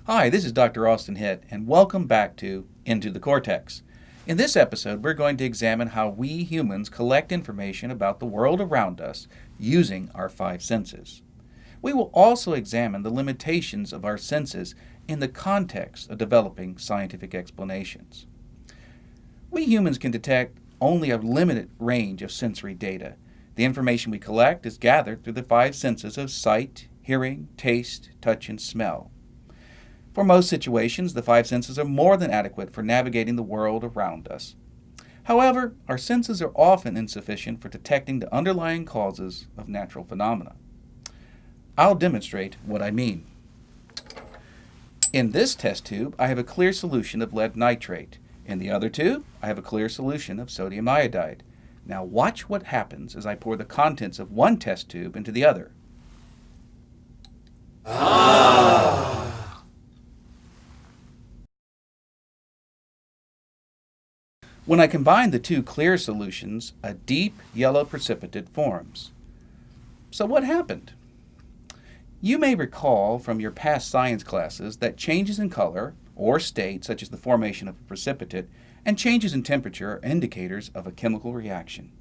Hi, this is Dr. Austin Hitt, and welcome back to Into the Cortex. In this episode, we're going to examine how we humans collect information about the world around us using our five senses. We will also examine the limitations of our senses in the context of developing scientific explanations. We humans can detect only a limited range of sensory data. The information we collect is gathered through the five senses of sight, hearing, taste, touch, and smell. For most situations, the five senses are more than adequate for navigating the world around us. However, our senses are often insufficient for detecting the underlying causes of natural phenomena. I'll demonstrate what I mean. In this test tube, I have a clear solution of lead nitrate. In the other tube, I have a clear solution of sodium iodide. Now watch what happens as I pour the contents of one test tube into the other. When I combine the two clear solutions, a deep yellow precipitate forms. So what happened? You may recall from your past science classes that changes in color or state, such as the formation of a precipitate, and changes in temperature are indicators of a chemical reaction.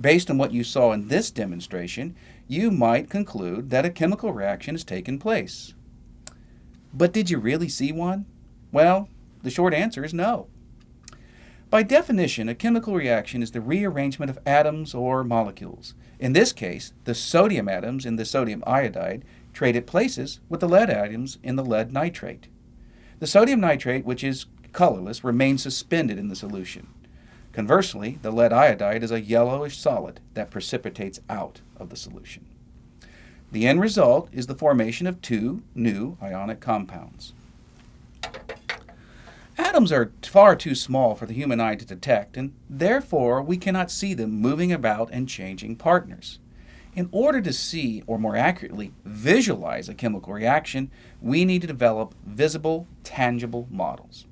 Based on what you saw in this demonstration, you might conclude that a chemical reaction has taken place. But did you really see one? Well, the short answer is no. By definition, a chemical reaction is the rearrangement of atoms or molecules. In this case, the sodium atoms in the sodium iodide traded places with the lead atoms in the lead nitrate. The sodium nitrate, which is colorless, remains suspended in the solution. Conversely, the lead iodide is a yellowish solid that precipitates out of the solution. The end result is the formation of two new ionic compounds. Atoms are far too small for the human eye to detect, and therefore we cannot see them moving about and changing partners. In order to see, or more accurately, visualize a chemical reaction, we need to develop visible, tangible models.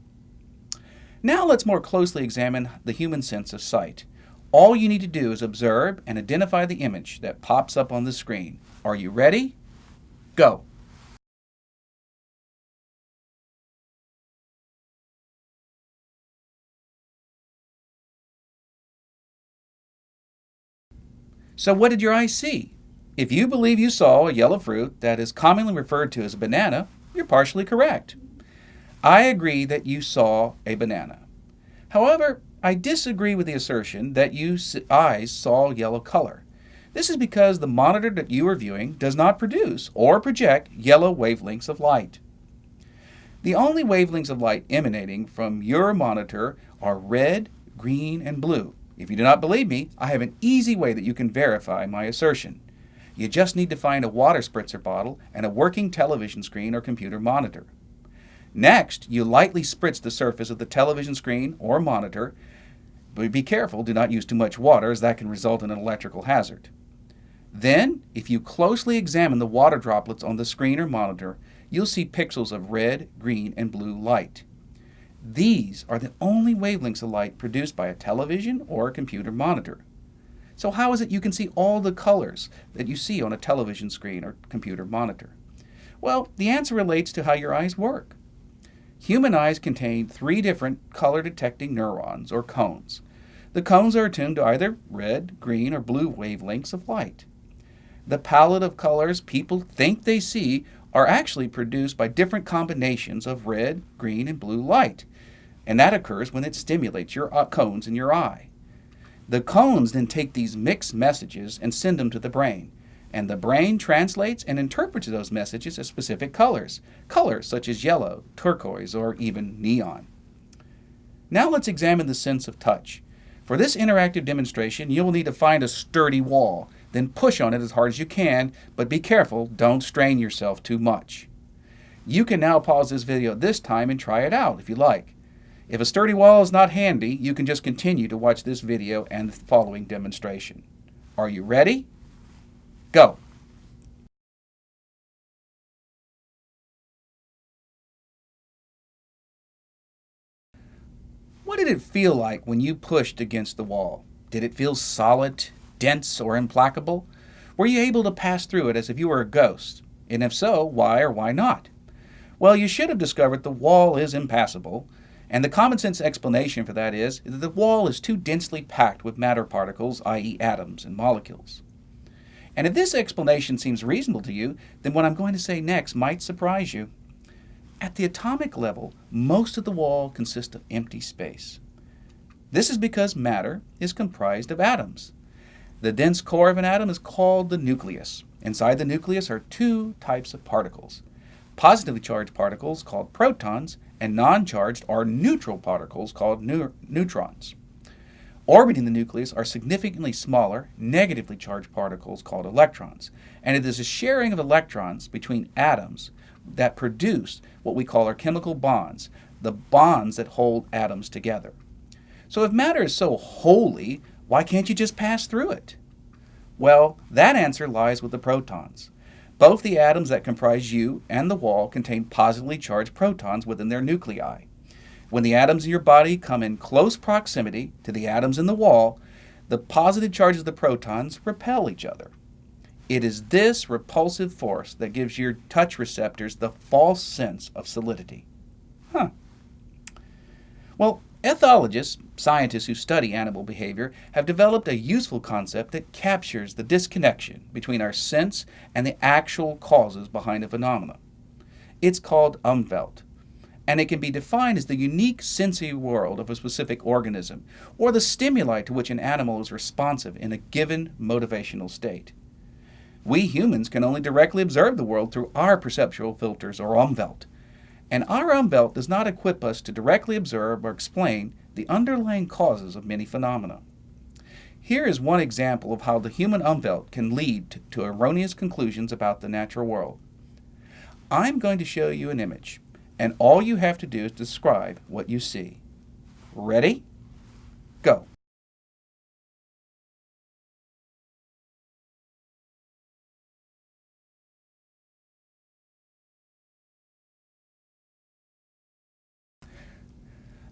Now let's more closely examine the human sense of sight. All you need to do is observe and identify the image that pops up on the screen. Are you ready? Go! So what did your eyes see? If you believe you saw a yellow fruit that is commonly referred to as a banana, you're partially correct. I agree that you saw a banana. However, I disagree with the assertion that your eyes saw yellow color. This is because the monitor that you are viewing does not produce or project yellow wavelengths of light. The only wavelengths of light emanating from your monitor are red, green, and blue. If you do not believe me, I have an easy way that you can verify my assertion. You just need to find a water spritzer bottle and a working television screen or computer monitor. Next, you lightly spritz the surface of the television screen or monitor, but be careful, do not use too much water as that can result in an electrical hazard. Then, if you closely examine the water droplets on the screen or monitor, you'll see pixels of red, green, and blue light. These are the only wavelengths of light produced by a television or a computer monitor. So how is it you can see all the colors that you see on a television screen or computer monitor? Well, the answer relates to how your eyes work. Human eyes contain three different color-detecting neurons, or cones. The cones are attuned to either red, green, or blue wavelengths of light. The palette of colors people think they see are actually produced by different combinations of red, green, and blue light, and that occurs when it stimulates your cones in your eye. The cones then take these mixed messages and send them to the brain, and the brain translates and interprets those messages as specific colors such as yellow, turquoise, or even neon. Now let's examine the sense of touch. For this interactive demonstration, you will need to find a sturdy wall, then push on it as hard as you can, but be careful, don't strain yourself too much. You can now pause this video at this time and try it out if you like. If a sturdy wall is not handy, you can just continue to watch this video and the following demonstration. Are you ready? Go! What did it feel like when you pushed against the wall? Did it feel solid, dense, or implacable? Were you able to pass through it as if you were a ghost? And if so, why or why not? Well, you should have discovered the wall is impassable, and the common sense explanation for that is that the wall is too densely packed with matter particles, i.e., atoms and molecules. And if this explanation seems reasonable to you, then what I'm going to say next might surprise you. At the atomic level, most of the wall consists of empty space. This is because matter is comprised of atoms. The dense core of an atom is called the nucleus. Inside the nucleus are two types of particles. Positively charged particles called protons and non-charged or neutral particles called neutrons. Orbiting the nucleus are significantly smaller, negatively charged particles called electrons, and it is a sharing of electrons between atoms that produce what we call our chemical bonds, the bonds that hold atoms together. So if matter is so holy, why can't you just pass through it? Well, that answer lies with the protons. Both the atoms that comprise you and the wall contain positively charged protons within their nuclei. When the atoms in your body come in close proximity to the atoms in the wall, the positive charges of the protons repel each other. It is this repulsive force that gives your touch receptors the false sense of solidity. Well, ethologists, scientists who study animal behavior, have developed a useful concept that captures the disconnection between our sense and the actual causes behind a phenomenon. It's called Umwelt, and it can be defined as the unique sensory world of a specific organism, or the stimuli to which an animal is responsive in a given motivational state. We humans can only directly observe the world through our perceptual filters, or Umwelt, and our Umwelt does not equip us to directly observe or explain the underlying causes of many phenomena. Here is one example of how the human Umwelt can lead to erroneous conclusions about the natural world. I'm going to show you an image, and all you have to do is describe what you see. Ready? Go.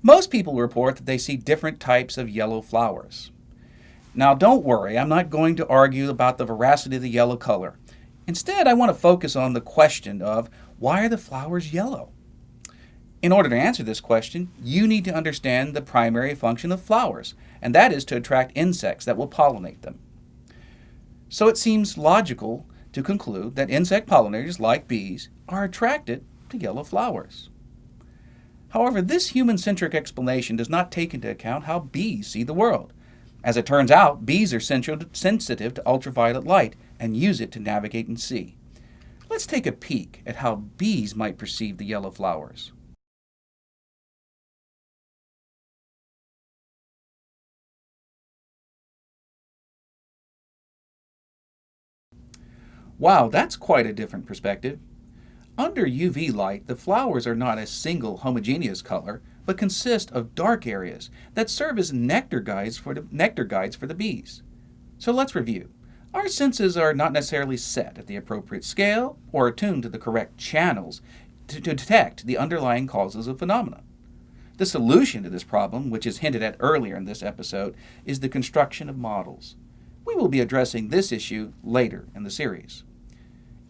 Most people report that they see different types of yellow flowers. Now don't worry, I'm not going to argue about the veracity of the yellow color. Instead, I want to focus on the question of why are the flowers yellow? In order to answer this question, you need to understand the primary function of flowers, and that is to attract insects that will pollinate them. So it seems logical to conclude that insect pollinators, like bees, are attracted to yellow flowers. However, this human-centric explanation does not take into account how bees see the world. As it turns out, bees are sensitive to ultraviolet light and use it to navigate and see. Let's take a peek at how bees might perceive the yellow flowers. Wow, that's quite a different perspective. Under UV light, the flowers are not a single homogeneous color, but consist of dark areas that serve as nectar guides for the bees. So let's review. Our senses are not necessarily set at the appropriate scale or attuned to the correct channels to detect the underlying causes of phenomena. The solution to this problem, which is hinted at earlier in this episode, is the construction of models. We will be addressing this issue later in the series.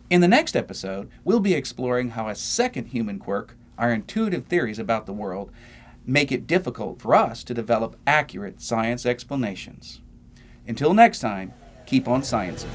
In the next episode, we'll be exploring how a second human quirk, our intuitive theories about the world, make it difficult for us to develop accurate science explanations. Until next time, keep on sciencing.